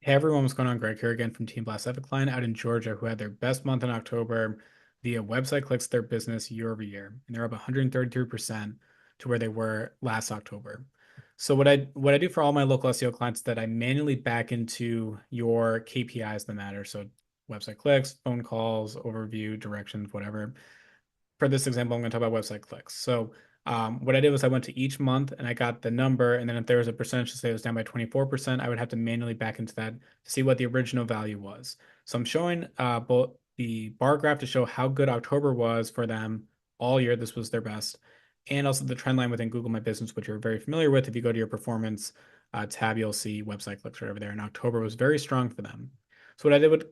Hey everyone, what's going on? Greg here again from Team Blast Epic Client out in Georgia, who had their best month in October via website clicks to their business year over year, and they're up 133% to where they were last October. So what I do for all my local SEO clients is that I manually back into your KPIs that matter. So website clicks, phone calls, overview, directions, whatever. For this example, I'm going to talk about website clicks. So what I did was I went to each month and I got the number. And then if there was a percentage to say it was down by 24%, I would have to manually back into that to see what the original value was. So I'm showing both the bar graph to show how good October was for them all year. This was their best. And also the trend line within Google My Business, which you're very familiar with. If you go to your performance tab, you'll see website clicks right over there. And October was very strong for them. So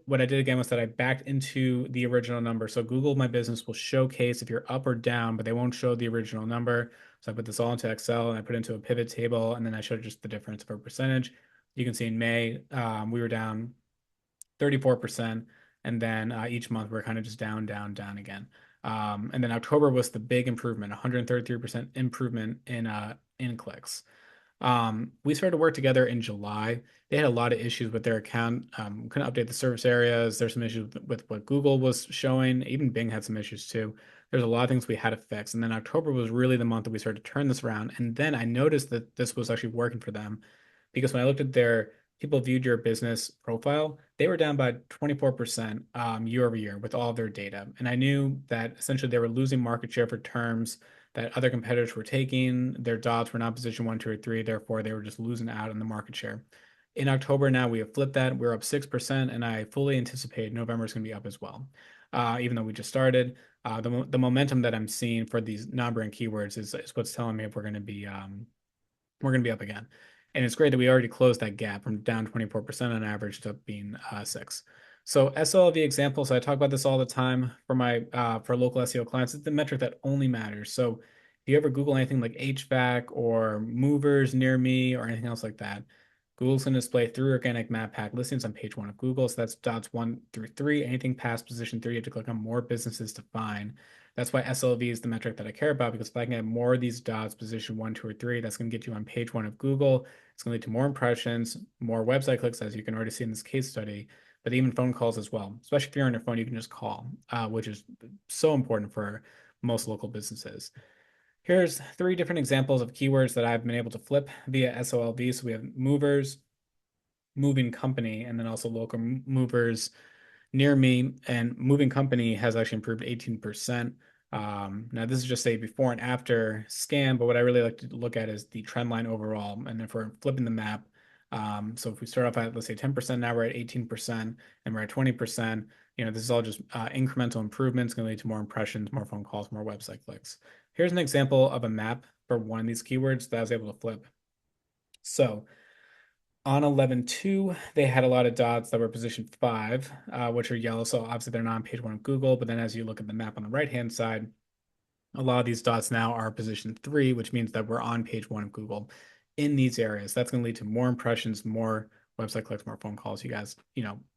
what I did again was that I backed into the original number. So Google My Business will showcase if you're up or down, but they won't show the original number. So I put this all into Excel and I put it into a pivot table, and then I showed just the difference of a percentage. You can see in May, we were down 34%, and then each month we're kind of just down, down, down again. And then October was the big improvement, 133% improvement in clicks. We started to work together in July. They had a lot of issues with their account. Couldn't update the service areas. There's some issues with what Google was showing. Even Bing had some issues too. There's a lot of things we had to fix. And then October was really the month that we started to turn this around. And then I noticed that this was actually working for them because when I looked at their people viewed your business profile, they were down by 24% year over year with all of their data. And I knew that essentially they were losing market share for terms that other competitors were taking. Their dots were not position one, two, or three. Therefore, they were just losing out on the market share. In October, now we have flipped that. We're up 6%, and I fully anticipate November is going to be up as well. Even though we just started, the momentum that I'm seeing for these non-brand keywords is what's telling me if we're going to be up again. And it's great that we already closed that gap from down 24% on average to being 6. So SoLV example. So I talk about this all the time for my for local SEO clients. It's the metric that only matters. So if you ever Google anything like HVAC or movers near me or anything else like that, Google's going to display through organic map pack listings on page one of Google. So that's dots 1 through 3. Anything past position 3, you have to click on more businesses to find. That's why SLV is the metric that I care about, because if I can get more of these dots, position 1, 2, or 3, that's going to get you on page one of Google. It's going to lead to more impressions, more website clicks, as you can already see in this case study, but even phone calls as well. Especially if you're on your phone, you can just call, which is so important for most local businesses. Here's 3 different examples of keywords that I've been able to flip via SOLV. So we have movers, moving company, and then also local movers near me. And moving company has actually improved 18%. Now, this is just a before and after scan, but what I really like to look at is the trend line overall. And if we're flipping the map, so if we start off at, let's say, 10%, now we're at 18%, and we're at 20%, this is all just incremental improvements, going to lead to more impressions, more phone calls, more website clicks. Here's an example of a map for one of these keywords that I was able to flip. So on 11.2, they had a lot of dots that were position 5, which are yellow. So obviously they're not on page 1 of Google. But then as you look at the map on the right-hand side, a lot of these dots now are position 3, which means that we're on page 1 of Google in these areas. That's going to lead to more impressions, more website clicks, more phone calls. You guys,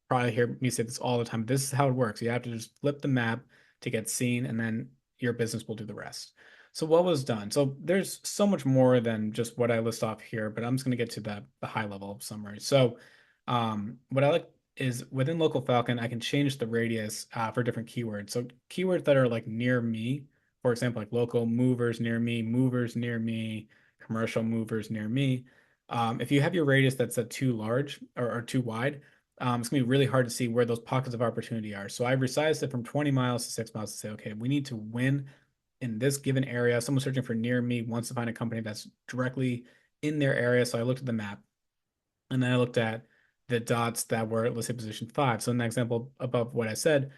probably hear me say this all the time. This is how it works. You have to just flip the map to get seen, and then your business will do the rest. So what was done? So there's so much more than just what I list off here, but I'm just going to get to the high level summary. So what I like is within Local Falcon, I can change the radius for different keywords. So keywords that are like near me, for example, like local movers near me, commercial movers near me. If you have your radius that's too large or too wide, it's gonna be really hard to see where those pockets of opportunity are. So I've resized it from 20 miles to 6 miles to say, okay, we need to win in this given area. Someone searching for near me wants to find a company that's directly in their area. So I looked at the map and then I looked at the dots that were, let's say, position 5. So in the example above what I said,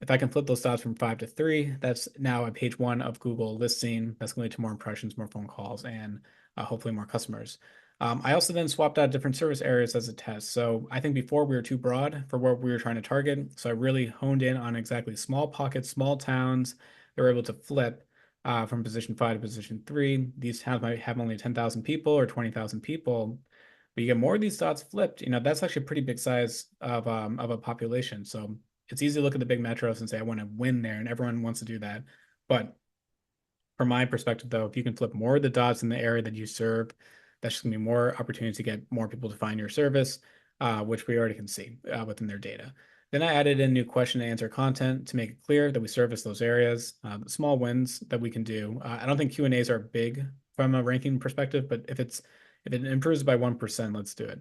if I can flip those dots from 5 to 3, that's now at page 1 of Google listing. That's going to lead to more impressions, more phone calls, and hopefully more customers. I also then swapped out different service areas as a test. So I think before we were too broad for what we were trying to target. So I really honed in on exactly small pockets, small towns that were able to flip from position 5 to position 3. These towns might have only 10,000 people or 20,000 people, but you get more of these dots flipped. That's actually a pretty big size of a population. So it's easy to look at the big metros and say, I want to win there, and everyone wants to do that. But from my perspective, though, if you can flip more of the dots in the area that you serve, that's just going to be more opportunities to get more people to find your service. which we already can see within their data. Then I added in new question and answer content to make it clear that we service those areas, small wins that we can do. I don't think Q&As are big from a ranking perspective, but if it improves by 1%, let's do it.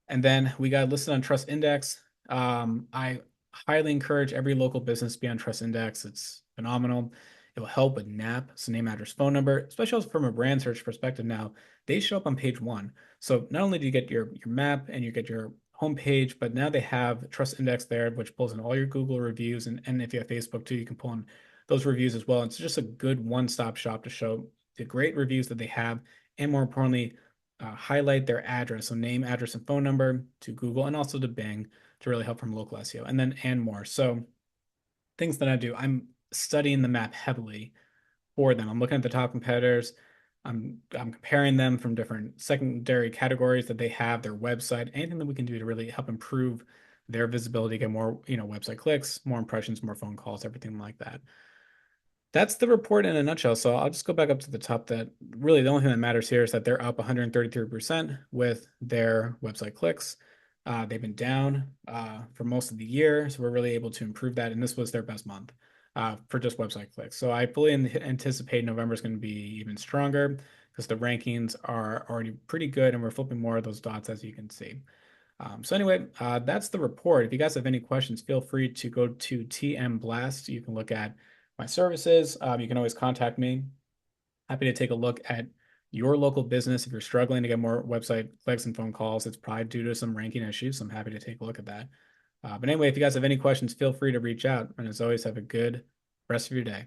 And then we got listed on TrustIndex. I highly encourage every local business to be on TrustIndex. It's phenomenal. It will help with NAP, so name, address, phone number, especially from a brand search perspective now. They show up on page one. So not only do you get your map and you get your homepage, but now they have TrustIndex there, which pulls in all your Google reviews. And if you have Facebook too, you can pull in those reviews as well. It's just a good one-stop shop to show the great reviews that they have. And more importantly, highlight their address, so name, address, and phone number to Google and also to Bing to really help from local SEO, and then and more. So things that I do, I'm studying the map heavily for them. I'm looking at the top competitors. I'm comparing them from different secondary categories that they have, their website, anything that we can do to really help improve their visibility, get more, website clicks, more impressions, more phone calls, everything like that. That's the report in a nutshell. So I'll just go back up to the top. That really the only thing that matters here is that they're up 133% with their website clicks. They've been down for most of the year, so we're really able to improve that. And this was their best month for just website clicks. So I fully anticipate November is going to be even stronger because the rankings are already pretty good, and we're flipping more of those dots, as you can see. So anyway, that's the report. If you guys have any questions, feel free to go to TM Blast. You can look at my services. You can always contact me. Happy to take a look at your local business. If you're struggling to get more website clicks and phone calls, it's probably due to some ranking issues. So I'm happy to take a look at that. But anyway, if you guys have any questions, feel free to reach out. And as always, have a good rest of your day.